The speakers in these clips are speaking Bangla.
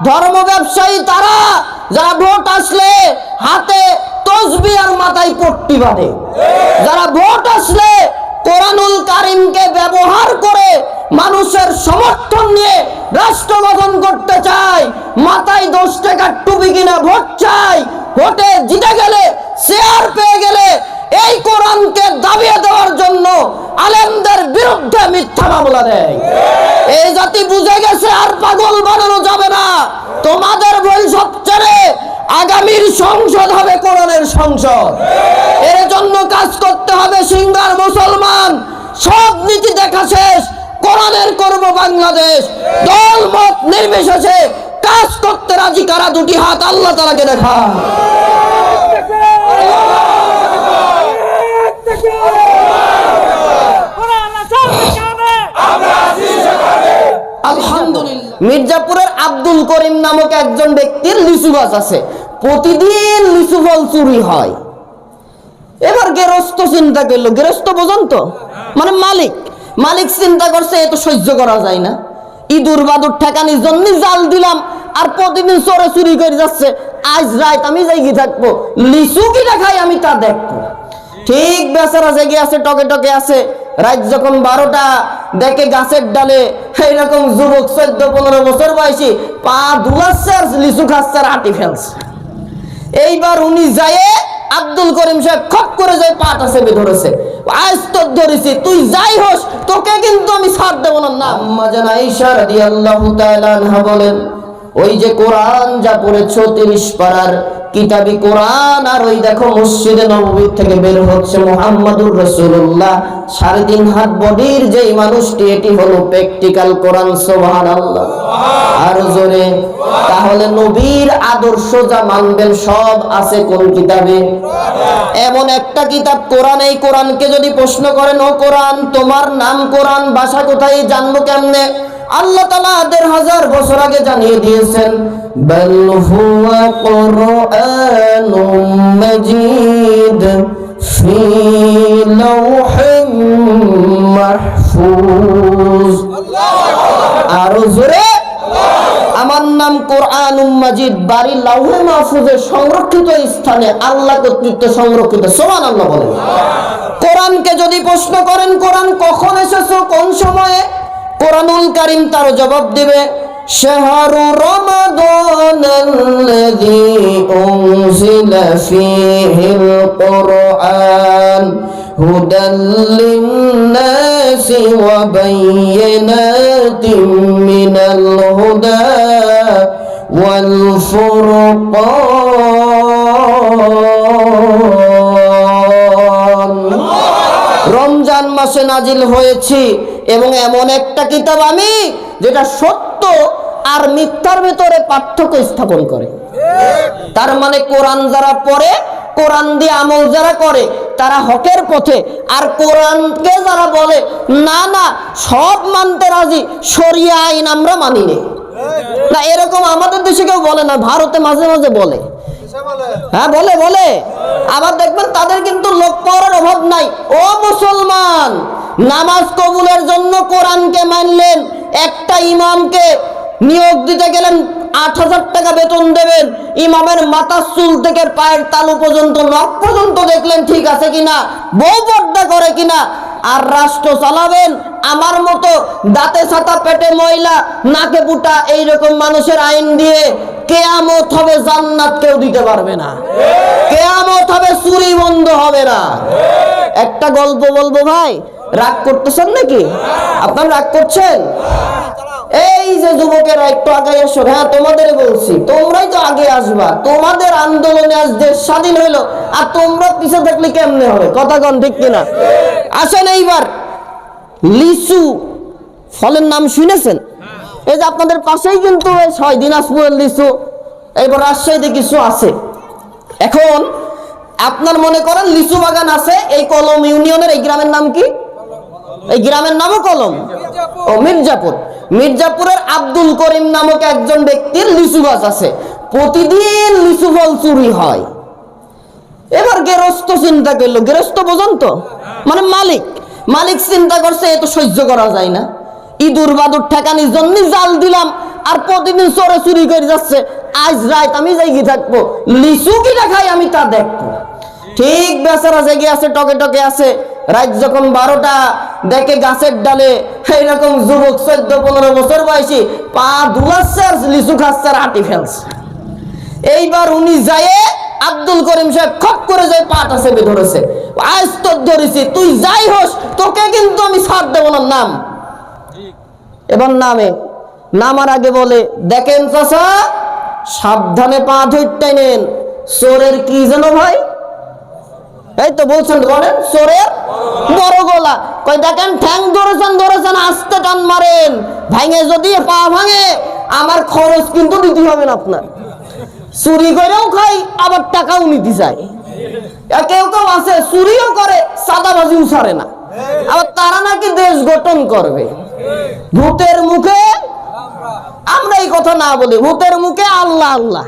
ধর্ম ব্যবসায়ী তারা যারা ভোট আসলে হাতে তসবিহ আর মাথায় পট্টি বাঁধে, যারা ভোট আসলে কোরআনুল কারীমকে ব্যবহার করে মানুষের সমর্থন নিয়ে রাষ্ট্র গঠন করতে চায়, মাথায় 10 টাকার টুপি কিনা ভোট চায়, ভোটে জিতে গেলে শেয়ার পেয়ে গেলে এই কোরআনকে দাবিয়ে দেওয়ার জন্য আলেমদের বিরুদ্ধে মিথ্যা মামলা দেয়। এই জাতি বুঝে গেছে আর পাগল বানানো যাবে না। তোমাদের ভবিষ্যৎ ছেড়ে আগামীর সংসদ হবে কোরআনের সংসদ। এর জন্য কাজ করতে হবে। সিঙ্গার মুসলমান সব নীতি দেখা শেষ, কোরআনের করব বাংলাদেশ। দল মত নির্বিশেষে কাজ করতে রাজি কারা? দুটি হাত আল্লাহ তাআলাকে দেখা। আলহামদুলিল্লাহ। মির্জাপুরের আব্দুল করিম নামক একজন ব্যক্তির লিচু গাছ আছে, প্রতিদিন লিচু ফল চুরি হয়। এবার গেরস্ত চিন্তা করলো, গেরস্ত বোঝেন তো, মানে মালিক চিন্তা করছে এ তো সহ্য করা যায় না, ইঁদুর বাদুর ঠেকানির জন্য জাল দিলাম আর প্রতিদিন চোরে চুরি করে যাচ্ছে, আজ রাত আমি জায়গি থাকবো, লিচু কিনা খাই আমি তা দেখবো। ঠিক বেচারা জেগে আছে, টকে টকে আছে। রাত যখন 12টা দেখে গাছের ডালে এইরকম যুবক 14-15 বছর বয়সী পা ধুলাচ্ছে আর লিচু খাচ্ছে আর আটি ফেলছে। এইবার উনি যায় আব্দুল করিম সাহেব খপ করে যায় পাটা চেপে ধরেছে, আজ তো ধরেছি, তুই যাই হোস তোকে কিন্তু আমি ছাড় দেবো না। আম্মা জান আয়েশা রাদিয়াল্লাহু তাআলা আনহা বলেন, ওই যে কোরআন যা পড়েছো 30 পারার কিতাবি কোরআন, আর ওই দেখো মসজিদে নববী থেকে বের হচ্ছে মুহাম্মাদুর রাসূলুল্লাহ 3.5 হাত বডির যেই মানুষটি, এটি হলো প্র্যাকটিক্যাল কোরআন। সুবহানাল্লাহ, আর জোরে। তাহলে নবীর আদর্শ যা মানবেন সব আছে কোন কিতাবে? এমন একটা কিতাব কোরআন। এই কোরআনকে যদি প্রশ্ন করেন, ও কোরআন তোমার নাম কোরআন, ভাষা কোথায়, জানবো কেমনে? আল্লাহ তাআলা 1000 বছর আগে জানিয়ে দিয়েছেন, বাল হুয়া কুরআনুম মাজিদ ফি লাওহিম মাহফুজ। আর জোরে, আমার নাম কোরআনুম মাজিদ, বাড়ি লাওহে মাহফুজে সংরক্ষিত স্থানে আল্লাহ কর্তৃক সংরক্ষিত। সুবহানাল্লাহ বলেন। কোরআনকে যদি প্রশ্ন করেন কোরআন কখন এসেছে, কোন সময়ে, কোরআনুল কারীম তার জবাব দিবে, শাহরু রমাদানাল্লাযী উনজিলা ফীহিল কুরআন হুদাল লিন-নাসি ওয়া বায়্যিনাতিম মিনাল হুদা ওয়াল ফুরকান। রমজান মাসে নাজিল হয়েছি এবং এমন একটা কিতাব আমি যেটা সত্য আর মিথ্যার ভিতরে পার্থক্য স্থাপন করে। তার মানে কোরআন যারা পড়ে, কোরআন দিয়ে আমল যারা করে তারা হকের পথে, আর কোরআনকে যারা বলে না না সব মানতে রাজি, শরিয়া আইন আমরা মানি না, এরকম আমাদের দেশে কেউ বলে না, ভারতে মাঝে মাঝে বলে। হ্যাঁ বলে। আবার দেখবেন তাদের কিন্তু লোক পাওয়ার অভাব নাই। ও মুসলমান, নামাজ কবুলের জন্য কোরআনকে মানলেন, একটা ইমামকে নিয়োগ দিতে গেলেন 8000 টাকা বেতন দেবেন, ইমামের মাথার চুল থেকে পায়ের তালু পর্যন্ত, নখ পর্যন্ত দেখলেন ঠিক আছে কিনা, বউ পর্দা করে কিনা, আর রাষ্ট্র চালাবেন আমার মতো দাঁতে ছাতা পেটে ময়লা নাকে বুটা এইরকম মানুষের আইন দিয়ে। কিয়ামত হবে, জান্নাত কেউ দিতে পারবে না, কিয়ামত হবে, চুরি বন্ধ হবে না। একটা গল্প বলবো ভাই, রাগ করতেছেন নাকি? আপনারা রাগ করছেন? এই যে যুবকেরা একটু আগে এসো, হ্যাঁ তোমাদের বলছি, তোমরাই তো আগে আসবা, তোমাদের আন্দোলনে আজ দেশ স্বাধীন হইলো, আর তোমরা পিছে থাকলে কেমনে হবে? কথা কন ঠিক কিনা? আসেন এইবার লিচু ফলের নাম শুনেছেন? এই যে আপনাদের পাশেই কিন্তু 6 দিনাজপুরের লিচু, এইবার রাজশাহীতে কিছু আছে। এখন আপনার মনে করেন লিচু বাগান আছে এই কলম ইউনিয়নের, এই গ্রামের নাম কি? এই গ্রামের নামও কলম, ও মির্জাপুর। মির্জাপুরের আব্দুল করিম নামক একজন ব্যক্তির লিচু গাছ আছে, প্রতিদিন লিচু ফল চুরি হয়। এবার গেরস্ত চিন্তা করলো, গেরস্ত বোঝেন তো, মানে মালিক চিন্তা করছে এ তো সহ্য করা যায় না, ইঁদুর বাদুর ঠেকানির জন্য জাল দিলাম আর প্রতিদিন চোরে চুরি করে যাচ্ছে। আজ রাত আমি জায়গি থাকবো, লিচু কিনা খাই আমি তা দেখবো। ঠিক বেচারা জেগে আছে, টকে টকে আছে। রাত যখন 12টা দেখে গাছের ডালে এইরকম যুবক 14-15 বছর বয়সী পা ধুলাচ্ছে আর লিচু খাচ্ছে আর হাঁটি ফেলছে। এইবার উনি যায়, আব্দুল করিম সাহেব খপ করে যায় পাটা চেপে ধরেছে, আজ তোর ধরেছি, তুই যাই হোস তোকে কিন্তু আমি ছাড় দেবো না, নাম। এবার নামার আগে বলে, দেখেন চাচা সাবধানে পা ধরতে নেন, চোরের কি যেন ভাই, এই তো বলছেন, বলেন চোরের বড় গলা। কই দেখেন ঠ্যাং ধরেছেন আস্তে টান মারেন, ভাঙে যদি পা ভাঙে আমার খরচ কিন্তু দিতে হবে না আপনার। চুরি করেও খাই আবার টাকাও নিতে চাই। কেউ কেউ আছে চুরিও করে সাদাবাজিও ছাড়ে না, আবার তারা নাকি দেশ গঠন করবে। ভূতের মুখে আমরা এই কথা না বলি, ভূতের মুখে আল্লাহ আল্লাহ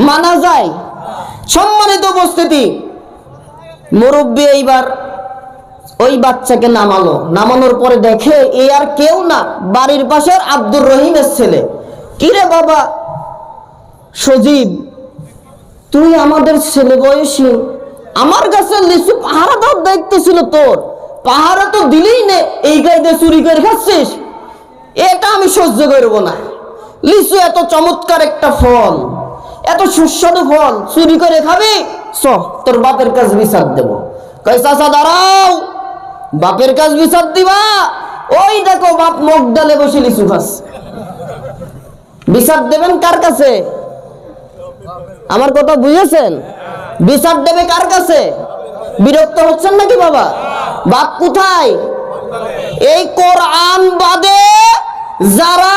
মানা যায়। সম্মানিত উপস্থিতি, মুরব্বী এইবার ওই বাচ্চাকে নামানোর পরে দেখে এ আর কেউ না, বাড়ির পাশের আব্দুর রহিমের ছেলে। কিরে বাবা সজীব, তুই আমাদের ছেলে বয়সী, আমার কাছে লিচু পাহারা দেওয়ার দায়িত্ব ছিল তোর, পাহারা তো দিলেই নে, এই গায়ে চুরি করে খাচ্ছিস, এটা আমি সহ্য করব না। লিচু এত চমৎকার একটা ফল, এত সুস্বাদু ফল, চুরি করে খাবি? চ তোর বাপের কাছে বিচার দেবো। কই চাচা দাঁড়াও, বাপের কাছে বিচার দিবা? ওই দেখো বাপ মুখ ডালে বসে লিচু খাচ্ছে। বিচার দেবেন কার কাছে? আমার কথা বুঝেছেন? বিচার দেবে কার কাছে? বিরক্ত হচ্ছেন নাকি বাবা? বাপ কোথায়? এই কোরআন বাদে যারা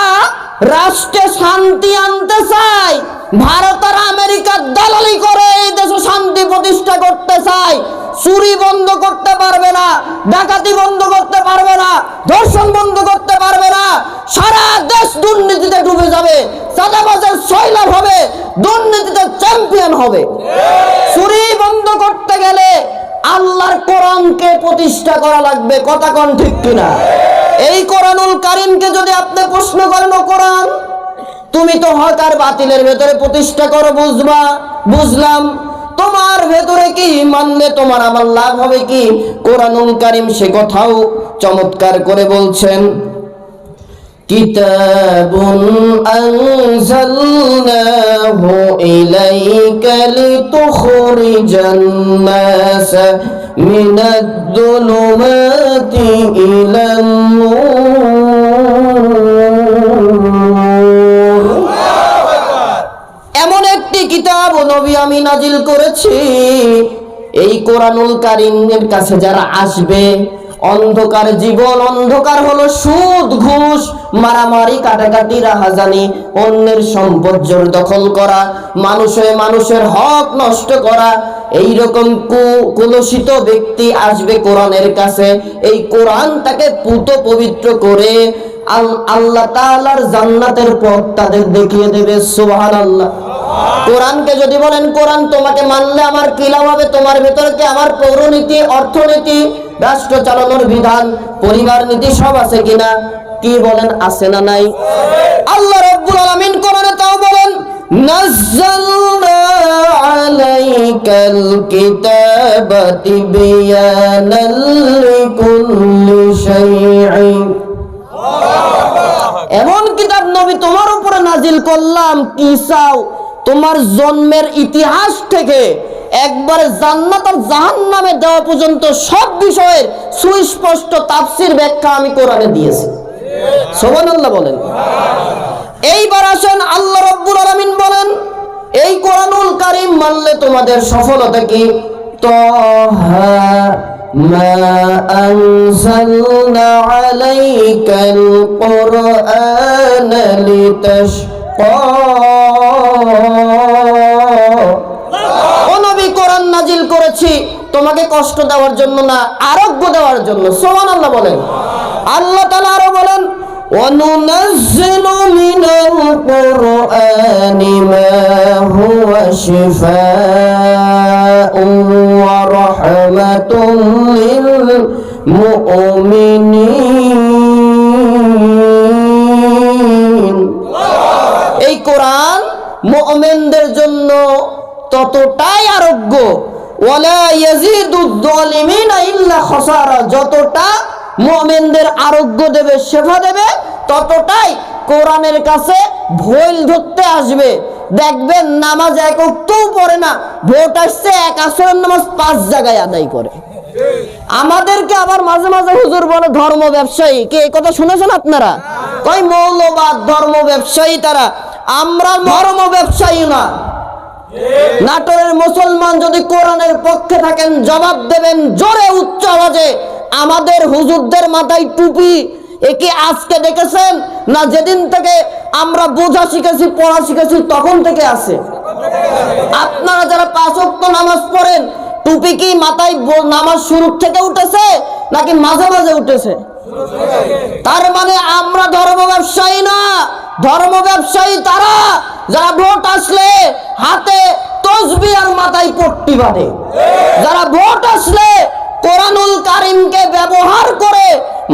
রাষ্ট্রে শান্তি আনতে চায়, ভারত আর আমেরিকার দালালি করে এই দেশে শান্তি প্রতিষ্ঠা করতে চায়, চুরি বন্ধ করতে পারবে না, ডাকাতি বন্ধ করতে পারবে না, ধর্ষণ বন্ধ করতে পারবে না। সারা দেশ দুর্নীতিতে ডুবে যাবে, চাঁদাবাজের সয়লাভ হবে, দুর্নীতিতে চ্যাম্পিয়ন হবে। চুরি বন্ধ করতে গেলে আল্লাহর কোরআনকে প্রতিষ্ঠা করা লাগবে। কথা কোন ঠিক কিনা? এই কোরআনুল কারীমকে যদি আপনি প্রশ্ন করেন, কোরআন তুমি তো হক আর বাতিলের ভেতরে প্রতিষ্ঠা করো, বুঝলাম, তোমার ভেতরে কি মানলে তোমার আমার লাভ হবে কি? কোরআনুল কারীম সে কথাও চমৎকার করে বলছেন, কিতাবুন আনজালনাহু ইলাইকা লিতুখরিজান নাস মিনাদ দুলুমাতি ইলান নূর। এমন একটি কিতাব নবী আমি নাজিল করেছি, এই কোরআনুল কারীমের কাছে যারা আসবে, অন্ধকার জীবন, অন্ধকার হলো সুদ, ঘুষ, মারামারি, কাটাকাটি, রাহাজানি, অন্যের সম্পদ জোর দখল করা, মানুষের হক নষ্ট করা, এইরকম কুলসিত ব্যক্তি আসবে কোরআনের কাছে। এই কোরআন তাকে পুত পবিত্র করে আল্লাহ তাআলার জান্নাতের পথ তাদের দেখিয়ে দেবে। সুবহানাল্লাহ। কোরআনকে যদি বলেন কোরআন তোমাকে মানলে আমার কি লাভ হবে, তোমার ভেতরে কি আমার পৌরনীতি, অর্থনীতি, রাষ্ট্র চালানোর বিধান, পরিবার নীতি সব আছে কিনা? কি বলেন, আছে না নাই? আল্লাহ রাব্বুল আলামিন কোরআনে তাও বলেন, নাযালনা আলাইকাল কিতাবা তিবয়ানাল লিকুল্লি শাইইন। এমন কিতাব নবী তোমার উপরে নাজিল করলাম, কি চাও? তোমার জন্মের ইতিহাস থেকে একবারে জান্নাত আর জাহান্নামে দেওয়া পর্যন্ত সব বিষয়ের সুস্পষ্ট তাফসীর ব্যাখ্যা আমি কোরআনে দিয়েছি। সুবহানাল্লাহ বলেন। এইবার আসেন আল্লাহ রাব্বুল আলামিন বলেন, এই কোরআনুল কারীম মানলে তোমাদের সফলতা কি? তাহা মা আনজালনা আলাইকাল কুরআনা লিতাশকা। ও নবী, কোরআন নাজিল করেছি তোমাকে কষ্ট দেওয়ার জন্য না, আরোগ্য দেওয়ার জন্য। সুবহানাল্লাহ বলেন। আল্লাহ তাআলা আরো বলেন, ওয়ানুনাজ্জিলু মিনাল কুরআনি মা হুয়া শিফাa'un ওয়া রাহমাতুন লিল মুমিনিন। কোরআন মুমিনদের জন্য ততটাই আরোগ্য, ওয়ালা ইয়াজিদুয যালিমিনা ইল্লা খাসারা, যতটা মুমিনদের আরোগ্য দেবে, শেফা দেবে, ততটাই কোরআনের কাছে ভুল ধরতে আসবে। দেখবেন নামাজ এক ওয়াক্তও পড়ে না, ভোট আসছে এক আসরের নামাজ 5 জায়গায় আদায় করে। আমাদেরকে আবার মাঝে মাঝে হুজুর বলে ধর্ম ব্যবসায়ী। কে এই কথা শুনেছেন আপনারা? কয় মৌলবাদ, ধর্ম ব্যবসায়ী তারা। আমরা ধর্ম ব্যবসায়ী না। নাটোরের মুসলমান যদি কোরআনের পক্ষে থাকেন জবাব দেবেন জোরে উচ্চ আওয়াজে। আমাদের হুজুরদের মাথায় টুপি একে আজকে দেখেছেন না যেদিন থেকে আমরা বোঝা শিখেছি, পড়া শিখেছি তখন থেকে আছে। আপনারা যারা 5 ওয়াক্ত নামাজ পড়েন, টুপি কি মাথায় নামাজ শুরু থেকে উঠেছে নাকি মাঝে মাঝে উঠেছে? তার মানে আমরা ধর্ম ব্যবসায়ী না। ধর্ম ব্যবসায়ী তারা যারা ভোট আসলে হাতে তসবিহ আর মাথায় পট্টি বাঁধে, যারা ভোট আসলে কোরআনুল কারীমকে ব্যবহার করে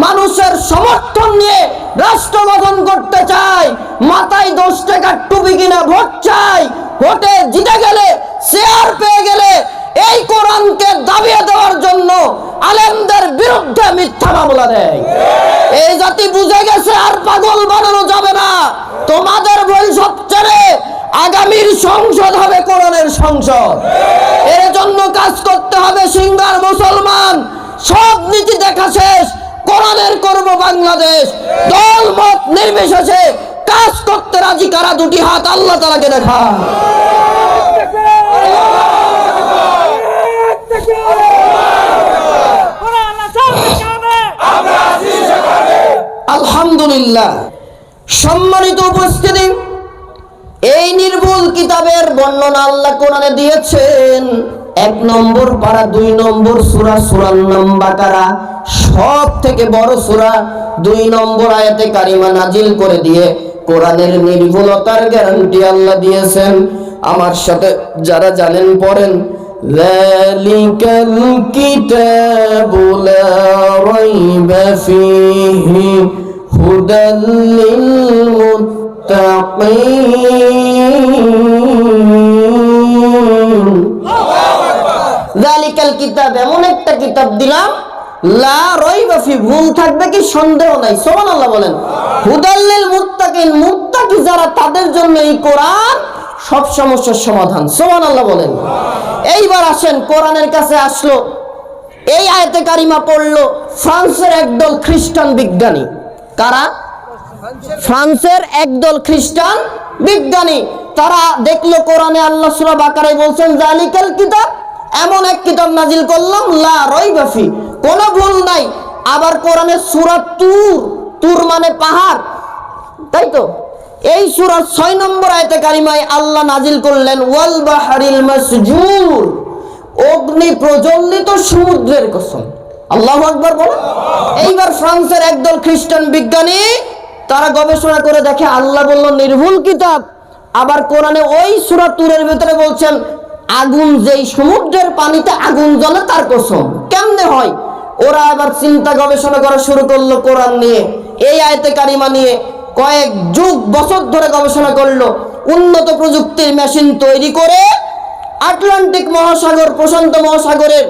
মানুষের সমর্থন নিয়ে রাষ্ট্র গঠন করতে চায়, মাথায় 10 টাকার টুপি কিনা ভোট চাই, ভোটে জিতে গেলে, শেয়ার পেয়ে গেলে এই কোরআনকে দাবিয়ে দেওয়ার জন্য আলেমদের বিরুদ্ধে মিথ্যা মামলা দেয়। এই জাতি বুঝে গেছে আর পাগল বানানো যাবে না। তোমাদের ভুল সবচেয়ে আগামীর সংসদ হবে কোরআনের সংসদ। এর জন্য কাজ করতে হবে। সিঙ্গার মুসলমান সব নীতি দেখা শেষ, কোরআনের করব বাংলাদেশ। দল মত নির্বিশেষে কাজ করতে রাজি কারা? 2টি হাত আল্লাহ তাআলাকে দেখা। আলহামদুলিল্লাহ। সম্মানিত উপস্থিতি, এই নির্ভুল কিতাবের বর্ণনা আল্লাহ কোরআনে দিয়েছেন। 1 নম্বর পারা 2 নম্বর সূরা, সূরা নাম বাকারা, সব থেকে বড় সূরা। 2 নম্বর আয়াতে কারিমা নাজিল করে দিয়ে কোরআনের নির্ভুলতার গ্যারান্টি আল্লাহ দিয়েছেন। আমার সাথে যারা জানেন পড়েন, যালিকাল কিতাবু লা রাইবা ফীহি হুদাল লিল মুত্তাকিন। যালিকাল কিতাব, এমন একটা কিতাব দিলাম, লা রাইবা ফি, ভুল থাকবে কি সন্দেহ নাই। সুবহানাল্লাহ বলেন। হুদাল লিল মুত্তাকিন, মুত্তাকি যারা তাদের জন্য এই কোরআন সব সমস্যার সমাধান। সুবহানাল্লাহ বলেন। এইবার আসেন, কোরআনের কাছে আসলো, এই আয়াতে কারিমা পড়লো ফ্রান্সের একদল খ্রিস্টান বিজ্ঞানী। কারা? ফ্রান্সের একদল খ্রিস্টান বিজ্ঞানী। তারা দেখলো কোরআনে আল্লাহ সূরা বাকারায় বলছেন যালিকাল কিতাব, এমন এক কিতাব নাজিল করলাম লা রাইবা ফি, কোনো ভুল নাই। আবার কোরআনে সূরা তুর, তুর মানে পাহাড়, তাই তো? এই সূরা 6 নম্বর আয়াতে কারিমায় আল্লাহ নাজিল করলেন ওয়াল বাহরিল মাসজুর, অগ্নি প্রজ্বলিত সমুদ্রের কসম। আল্লাহু আকবার বলেন। এইবার ফ্রান্সের একদল খ্রিস্টান বিজ্ঞানী তারা গবেষণা করে দেখে আল্লাহ বলল নির্ভুল কিতাব, আবার কোরআনে ওই সূরা তুরের ভিতরে বলছেন আগুন, যেই সমুদ্রের পানিতে আগুন জ্বলে তার কসম। কেমনে হয়? ওরা আবার চিন্তা গবেষণা করা শুরু করলো কোরআন নিয়ে, এই আয়াতে কারিমা নিয়ে। কয়েক যুগ বছর ধরে গবেষণা করলো, উন্নত প্রযুক্তির মেশিন তৈরি করে আটলান্টিক মহাসাগর, প্রশান্ত মহাসাগরের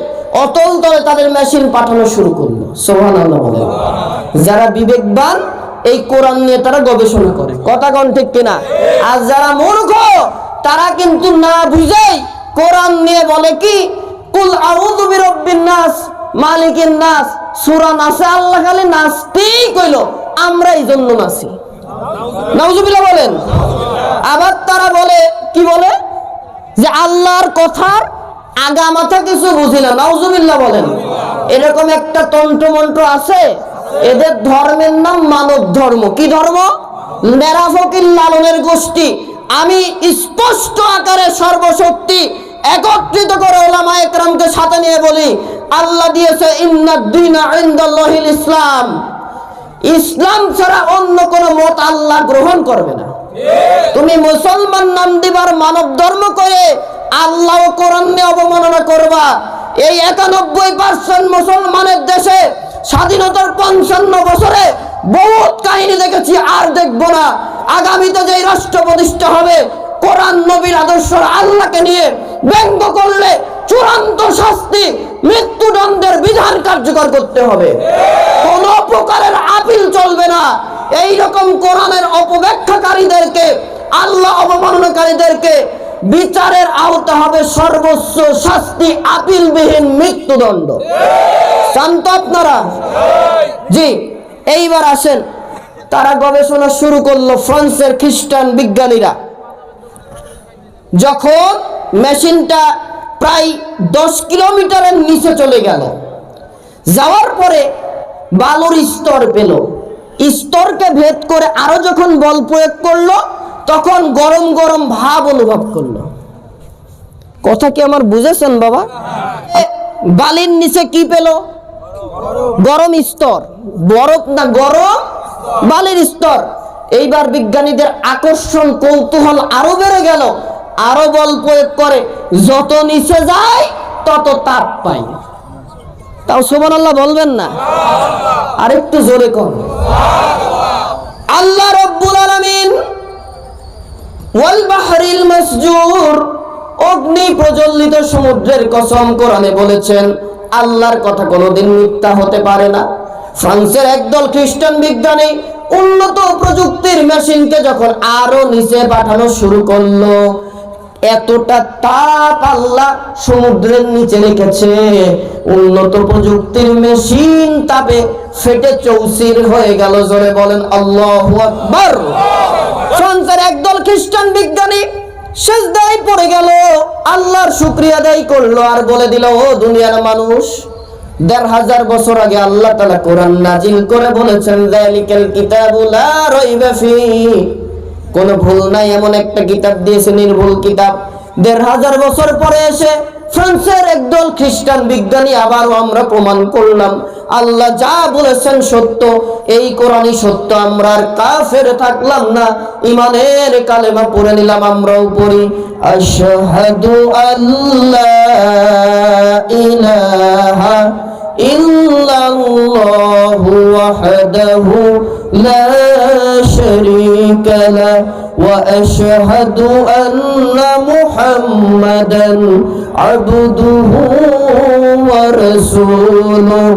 অতল তলে তাদের মেশিন পাঠানো শুরু করলো। সুবহানাল্লাহ বলেন। যারা বিবেকবান এই কোরআন নিয়ে তারা গবেষণা করে, কথা কোন ঠিক কিনা? আর যারা মূর্খ তারা কিন্তু না বুঝেই কোরআন নিয়ে বলে কি কুল আউযু বিরাব্বিন নাস মালিকিন নাস, সূরা নাসে আল্লাহ খালি নাচতেই কইলো, আমরা এই জন্য নাচি। নাউজুবিল্লাহ বলেন। আবার তারা বলে কি বলে যে আল্লাহর কথার আগা মাথা কিছু বুঝি না। নাউজুবিল্লাহ বলেন। এরকম একটা তন্ত্রমন্ত্র আছে, এদের ধর্মের নাম মানব ধর্ম। কি ধর্ম? নেরা ফকির লালনের গোষ্ঠী। আমি স্পষ্ট আকারে সর্বশক্তি একত্রিত করে উলামায়ে কেরামকে সাথে নিয়ে বলি, আল্লাহ দিয়েছে ইন্নাদ দীনা ইনদাল্লাহিল ইসলাম, ইসলাম ছাড়া অন্য কোন মত আল্লাহ গ্রহণ করবে না। তুমি মুসলমান নাম দিবার মানব ধর্ম করে আল্লাহ ও কোরআন নিয়ে অবমাননা করবা। এই 91% মুসলমানের দেশে স্বাধীনতার 55 বছরে বহুত কাহিনী দেখেছি, আর দেখবো না। আগামীতে যেই রাষ্ট্র প্রতিষ্ঠা হবে, কোরআন নবীর আদর্শ আল্লাহকে নিয়ে ব্যঙ্গ করলে চূড়ান্ত শাস্তি, মৃত্যুদণ্ডের বিধান কার্যকর করতে হবে। কোন প্রকারের আপিল চলবে না। এই রকম কোরআনের অপব্যাখ্যাকারীদেরকে, আল্লাহ অবমাননাকারীদেরকে বিচারের আওতা হবে সর্বোচ্চ শাস্তি, আপিলবিহীন মৃত্যুদণ্ড। শান্ত আপনারা? জি। এইবার আসেন, তারা গবেষণা শুরু করলো, ফ্রান্সের খ্রিস্টান বিজ্ঞানীরা। যখন মেশিনটা প্রায় 10 কিলোমিটারের নিচে চলে গেল, যাওয়ার পরে বালুর স্তর পেল, স্তরকে ভেদ করে আরো যখন বল প্রয়োগ করলো, তখন গরম গরম ভাব অনুভব করলো। কথা কি আমার বুঝেছেন বাবা? বালির নিচে কি পেল? গরম স্তর। বরফ না, গরম বালির স্তর। এইবার বিজ্ঞানীদের আকর্ষণ, কৌতূহল আরো বেড়ে গেল। আরো বল প্রয়োগ করে যত নিচে যায় তত তাপ পাই। তাও সুবহানাল্লাহ বলবেন না? আরেকটু জোরে কোন আল্লাহ রাব্বুল আলামিন ওয়াল বাহরিল মাসজুর, অগ্নি প্রজ্বলিত সমুদ্রের কসম কোরআনে বলেছেন। আল্লাহর কথা কোনোদিন মিথ্যা হতে পারে না। ফ্রান্সের একদল খ্রিস্টান বিজ্ঞানী উন্নত প্রযুক্তির মেশিনকে যখন আরো নিচে পাঠানো শুরু করলো, এতটা তাপ আল্লাহ সমুদ্রের নিচে রেখেছে, উন্নত প্রযুক্তির মেশিন তাপে ফেটে চৌচির হয়ে গেল। জোরে বলেন আল্লাহু আকবার। ফ্রান্সের একদল খ্রিস্টান বিজ্ঞানী সিজদায় পড়ে গেল, আল্লাহর শুকরিয়া আদায় করলো, আর বলে দিল, ও দুনিয়ার মানুষ, ১৫০০ বছর আগে আল্লাহ তাআলা কোরআন নাজিল করে বলেছেন, যালিকাল কিতাবু লা রাইবা ফীহি, কোনো ভুল নাই এমন একটা কিতাব দিয়েছে, নির্ভুল কিতাব। ১৫০০ বছর পরে এসে ফ্রান্সের একদল খ্রিস্টান বিজ্ঞানী আবারও আমরা প্রমাণ করলাম আল্লাহ যা বলেছেন সত্য, এই কোরআনই সত্য। আমরা আর কাফের থাকলাম না, ঈমানের কালেমা পড়ে নিলাম। আমরাও পড়ি, আশহাদু আল্লা ইলাহা ইল্লাল্লাহু ওয়াহদাহু লা শারীকা লাহু ওয়া আশহাদু আন্না মুহাম্মাদান আবদুহু ওয়া রাসূলুহু।